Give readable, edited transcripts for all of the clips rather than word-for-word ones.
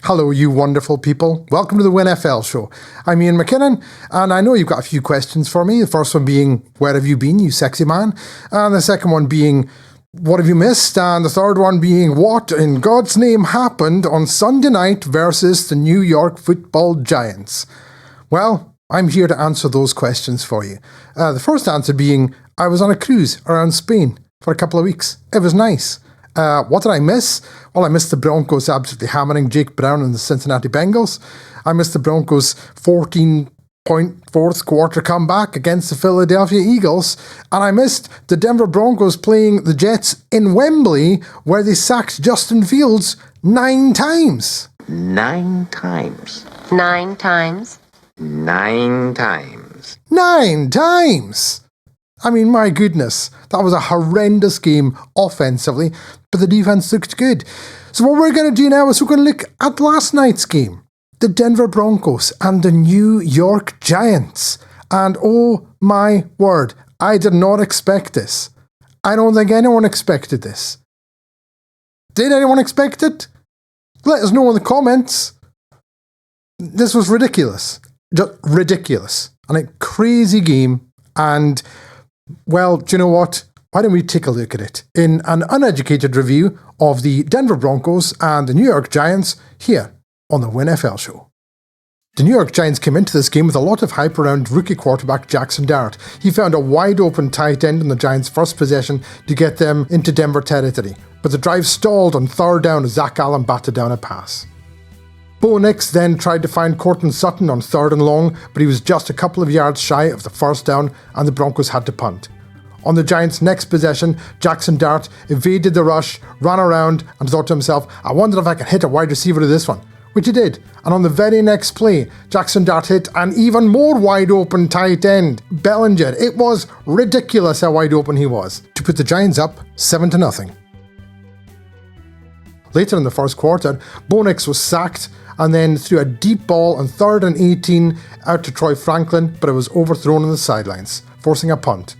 Hello, you wonderful people. Welcome to the WINFL show. I'm Ian McKinnon, and I know you've got a few questions for me. The first one being, where have you been, you sexy man? And the second one being, what have you missed? And the third one being, what in God's name happened on Sunday night versus the New York Football Giants? Well, I'm here to answer those questions for you. The first answer being, I was on a cruise around Spain for a couple of weeks. It was nice. What did I miss? Well, I missed the Broncos absolutely hammering Jake Brown and the Cincinnati Bengals. I missed the Broncos' 14-point fourth quarter comeback against the Philadelphia Eagles. And I missed the Denver Broncos playing the Jets in Wembley, where they sacked Justin Fields 9 times. 9 times. 9 times. 9 times. 9 times! I mean, my goodness, that was a horrendous game offensively, but the defense looked good. So what we're going to do now is we're going to look at last night's game. The Denver Broncos and the New York Giants. And oh my word, I did not expect this. I don't think anyone expected this. Did anyone expect it? Let us know in the comments. This was ridiculous. Just ridiculous. And a crazy game. And well, do you know what? Why don't we take a look at it in an uneducated review of the Denver Broncos and the New York Giants here on the WINFL show. The New York Giants came into this game with a lot of hype around rookie quarterback Jackson Dart. He found a wide open tight end in the Giants' first possession to get them into Denver territory, but the drive stalled on third down as Zach Allen batted down a pass. Bo Nix then tried to find Courtland Sutton on third and long, but he was just a couple of yards shy of the first down and the Broncos had to punt. On the Giants' next possession, Jackson Dart evaded the rush, ran around and thought to himself, I wonder if I can hit a wide receiver to this one, which he did. And on the very next play, Jackson Dart hit an even more wide open tight end, Bellinger. It was ridiculous how wide open he was, to put the Giants up 7-0. Later in the first quarter, Bo Nix was sacked and then threw a deep ball on 3rd and 18 out to Troy Franklin, but it was overthrown on the sidelines, forcing a punt.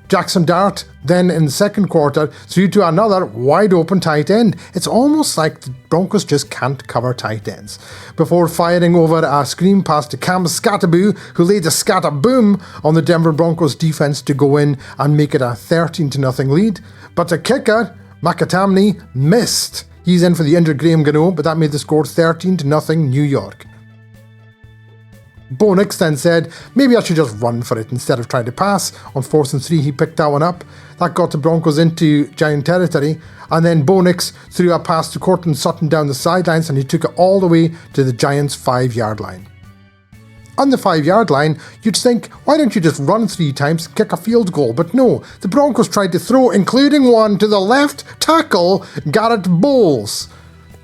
Jackson Dart then in the second quarter threw to another wide open tight end. It's almost like the Broncos just can't cover tight ends. Before firing over a screen pass to Cam Skataboo, who laid a scataboom on the Denver Broncos defense to go in and make it a 13-0 lead. But the kicker, McAtamney, missed. He's in for the injured Graham Gano, but that made the score 13-0 New York. Bo Nix then said, maybe I should just run for it instead of trying to pass. On 4th and 3, he picked that one up. That got the Broncos into Giant territory. And then Bo Nix threw a pass to Courtland Sutton down the sidelines and he took it all the way to the Giants' 5-yard line. On the 5-yard line, you'd think, why don't you just run 3 times and kick a field goal? But no, the Broncos tried to throw, including one to the left tackle, Garrett Bowles.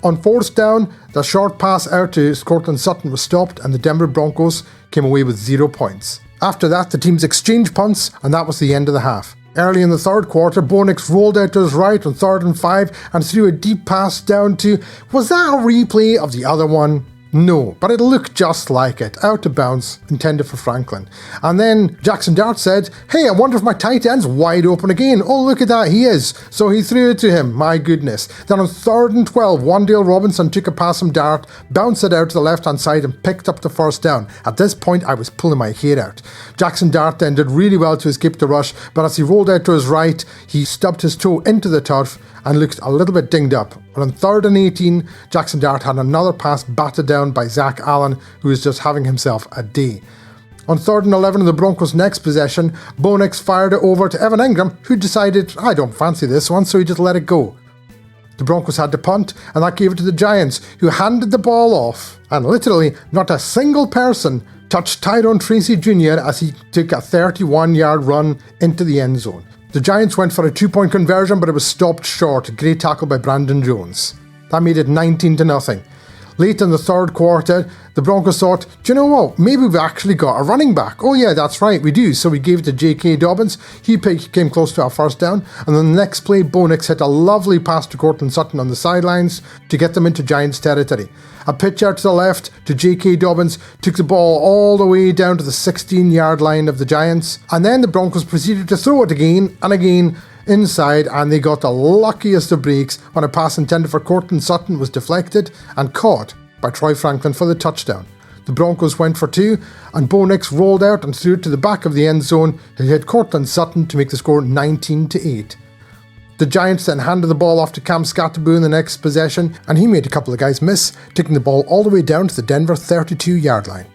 On 4th down, the short pass out to Courtland Sutton was stopped and the Denver Broncos came away with 0 points. After that, the teams exchanged punts and that was the end of the half. Early in the third quarter, Bo Nix rolled out to his right on 3rd and 5 and threw a deep pass down to, was that a replay of the other one? No, but it looked just like it, out of bounds, intended for Franklin. And then Jackson Dart said, hey, I wonder if my tight end's wide open again. Oh, look at that, he is. So he threw it to him, my goodness. Then on 3rd and 12, Wan'Dale Robinson took a pass from Dart, bounced it out to the left-hand side and picked up the first down. At this point, I was pulling my hair out. Jackson Dart then did really well to escape the rush, but as he rolled out to his right, he stubbed his toe into the turf and looked a little bit dinged up. And on 3rd and 18, Jackson Dart had another pass batted down by Zach Allen, who was just having himself a day. On 3rd and 11 of the Broncos' next possession, Bo Nix fired it over to Evan Ingram, who decided, I don't fancy this one, so he just let it go. The Broncos had to punt, and that gave it to the Giants, who handed the ball off. And literally, not a single person touched Tyrone Tracy Jr. as he took a 31-yard run into the end zone. The Giants went for a 2-point conversion, but it was stopped short. A great tackle by Brandon Jones. That made it 19-0. Late in the third quarter, the Broncos thought, do you know what, maybe we've actually got a running back. Oh yeah, that's right, we do. So we gave it to J.K. Dobbins. He came close to our first down. And then the next play, Bo Nix hit a lovely pass to Courtland Sutton on the sidelines to get them into Giants territory. A pitch out to the left to J.K. Dobbins took the ball all the way down to the 16-yard line of the Giants. And then the Broncos proceeded to throw it again and again inside, and they got the luckiest of breaks when a pass intended for Cortland Sutton was deflected and caught by Troy Franklin for the touchdown. The Broncos went for two, and Bo Nix rolled out and threw it to the back of the end zone. He hit Cortland Sutton to make the score 19-8. The Giants then handed the ball off to Cam Scatterboo in the next possession, and he made a couple of guys miss, taking the ball all the way down to the Denver 32-yard line.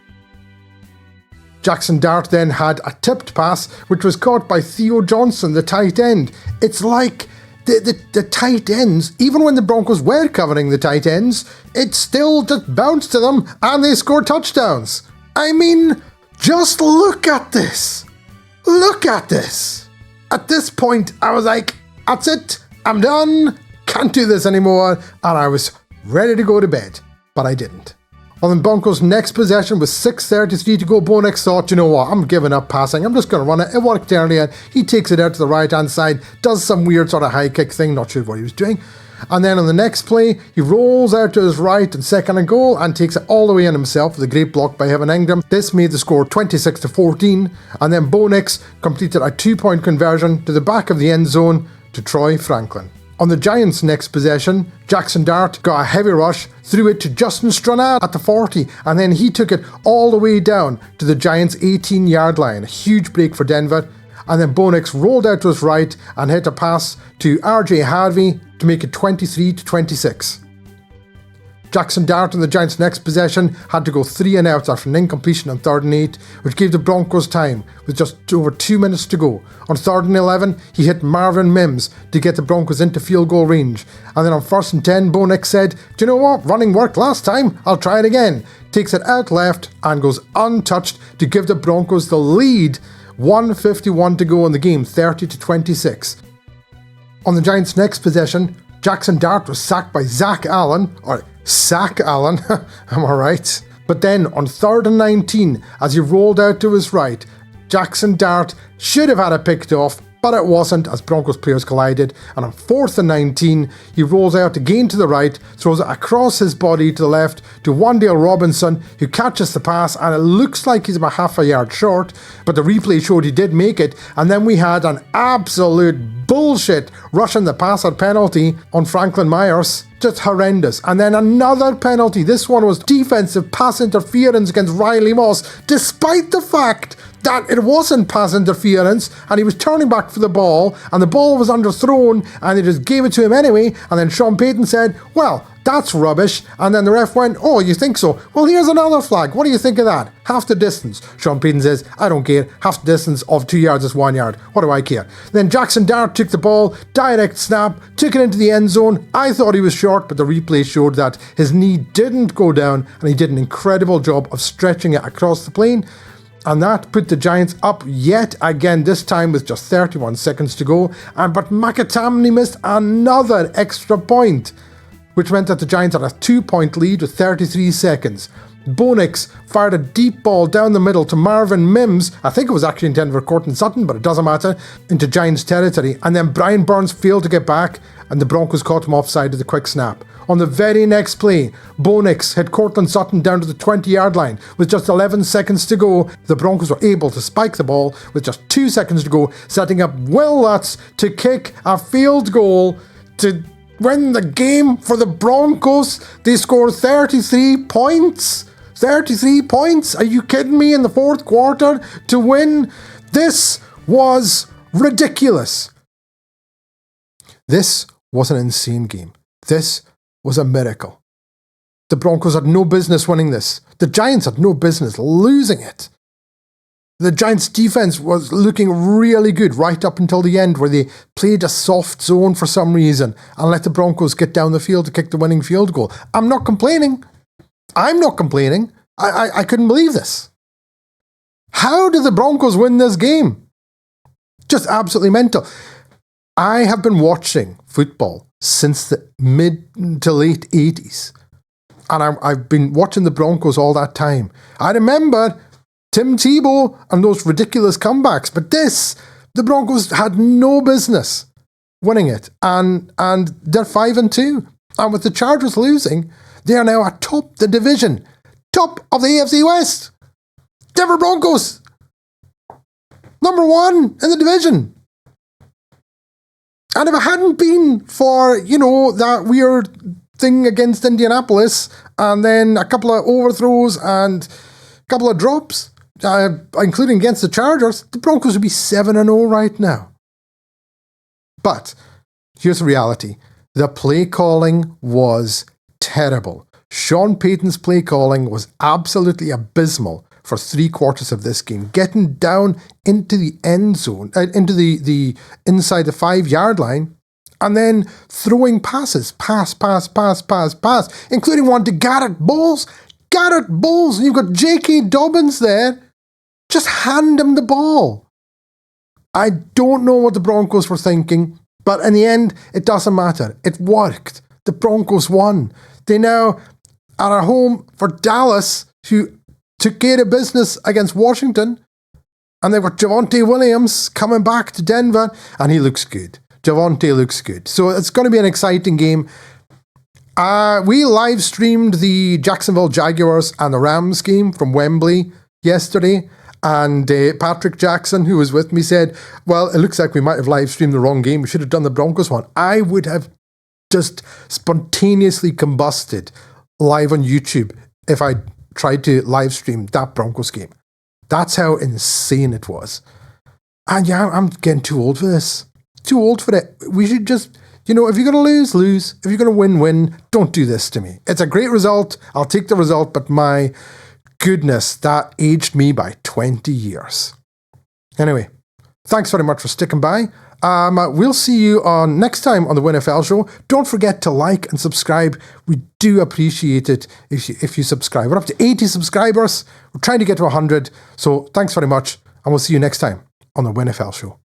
Jackson Dart then had a tipped pass, which was caught by Theo Johnson, the tight end. It's like the tight ends, even when the Broncos were covering the tight ends, it still just bounced to them and they scored touchdowns. I mean, just look at this. Look at this. At this point, I was like, that's it. I'm done. Can't do this anymore. And I was ready to go to bed, but I didn't. On the Broncos' next possession with 6:33 to go, Bo Nix thought, you know what, I'm giving up passing. I'm just going to run it. It worked earlier. He takes it out to the right-hand side, does some weird sort of high kick thing, not sure what he was doing. And then on the next play, he rolls out to his right and second and goal and takes it all the way in himself with a great block by Evan Ingram. This made the score 26-14, and then Bo Nix completed a 2-point conversion to the back of the end zone to Troy Franklin. On the Giants' next possession, Jackson Dart got a heavy rush, threw it to Justin Stranad at the 40, and then he took it all the way down to the Giants' 18-yard line. A huge break for Denver. And then Bo Nix rolled out to his right and hit a pass to RJ Harvey to make it 23-26. Jackson Dart in the Giants' next possession had to go 3 and outs after an incompletion on 3rd and 8, which gave the Broncos time with just over 2 minutes to go. On 3rd and 11, he hit Marvin Mims to get the Broncos into field goal range. And then on 1st and 10, Bo Nix said, do you know what, running worked last time, I'll try it again. Takes it out left and goes untouched to give the Broncos the lead. 1:51 to go in the game, 30-26. On the Giants' next possession, Jackson Dart was sacked by Zach Allen, am I right? But then on 3rd and 19, as he rolled out to his right, Jackson Dart should have had it picked off, but it wasn't as Broncos players collided. And on 4th and 19, he rolls out again to the right, throws it across his body to the left to Wan'Dale Robinson, who catches the pass, and it looks like he's about half a yard short, but the replay showed he did make it. And then we had an absolute bullshit rushing the passer penalty on Franklin Myers. Just horrendous. And then another penalty. This one was defensive pass interference against Riley Moss, despite the fact that it wasn't pass interference and he was turning back for the ball and the ball was underthrown and they just gave it to him anyway. And then Sean Payton said, well, that's rubbish. And then the ref went, oh, you think so? Well, here's another flag. What do you think of that? Half the distance. Sean Payton says, I don't care. Half the distance of 2 yards is 1 yard. What do I care? Then Jackson Dart took the ball, direct snap, took it into the end zone. I thought he was short, but the replay showed that his knee didn't go down and he did an incredible job of stretching it across the plane. And that put the Giants up yet again, this time with just 31 seconds to go. But McAtamney missed another extra point, which meant that the Giants had a 2-point lead with 33 seconds. Bo Nix fired a deep ball down the middle to Marvin Mims, I think it was actually intended for Cortland Sutton, but it doesn't matter, into Giants territory. And then Brian Burns failed to get back, and the Broncos caught him offside with a quick snap. On the very next play, Bo Nix hit Cortland Sutton down to the 20-yard line with just 11 seconds to go. The Broncos were able to spike the ball with just 2 seconds to go, setting up Will Lutz to kick a field goal to win the game for the Broncos. They scored 33 points. 33 points? Are you kidding me? In the fourth quarter to win? This was ridiculous. This was an insane game. This was a miracle. The Broncos had no business winning this. The Giants had no business losing it. The Giants' defense was looking really good right up until the end, where they played a soft zone for some reason and let the Broncos get down the field to kick the winning field goal. I'm not complaining. I couldn't believe this. How did the Broncos win this game? Just absolutely mental. I have been watching football since the mid to late 80s. And I've been watching the Broncos all that time. I remember Tim Tebow and those ridiculous comebacks. But the Broncos had no business winning it. And they're 5-2. And with the Chargers losing, they are now atop the division. Top of the AFC West. Denver Broncos. Number 1 in the division. And if it hadn't been for, that weird thing against Indianapolis, and then a couple of overthrows and a couple of drops, including against the Chargers, the Broncos would be 7-0 right now. But here's the reality. The play calling was terrible. Sean Payton's play calling was absolutely abysmal for 3/4 of this game, getting down into the end zone, into the inside the 5-yard line, and then throwing passes, pass, including one to Garrett Bowles. And you've got J.K. Dobbins there. Just hand him the ball. I don't know what the Broncos were thinking, but in the end, it doesn't matter. It worked. The Broncos won. They now are at home for Dallas, who took care of business against Washington. And they've got Javonte Williams coming back to Denver, and he looks good. Javonte looks good. So it's going to be an exciting game. We live streamed the Jacksonville Jaguars and the Rams game from Wembley yesterday. And Patrick Jackson, who was with me, said, well, it looks like we might have live streamed the wrong game. We should have done the Broncos one. I would have just spontaneously combusted live on YouTube if I tried to live stream that Broncos game. That's how insane it was. And yeah, I'm getting too old for this. Too old for it. We should just, if you're going to lose, lose. If you're going to win, win. Don't do this to me. It's a great result. I'll take the result, but my goodness, that aged me by 20 years. Anyway, thanks very much for sticking by. We'll see you on next time on the WINFL show. Don't forget to like and subscribe. We do appreciate it if you subscribe. We're up to 80 subscribers. We're trying to get to 100. So thanks very much, and we'll see you next time on the WINFL show.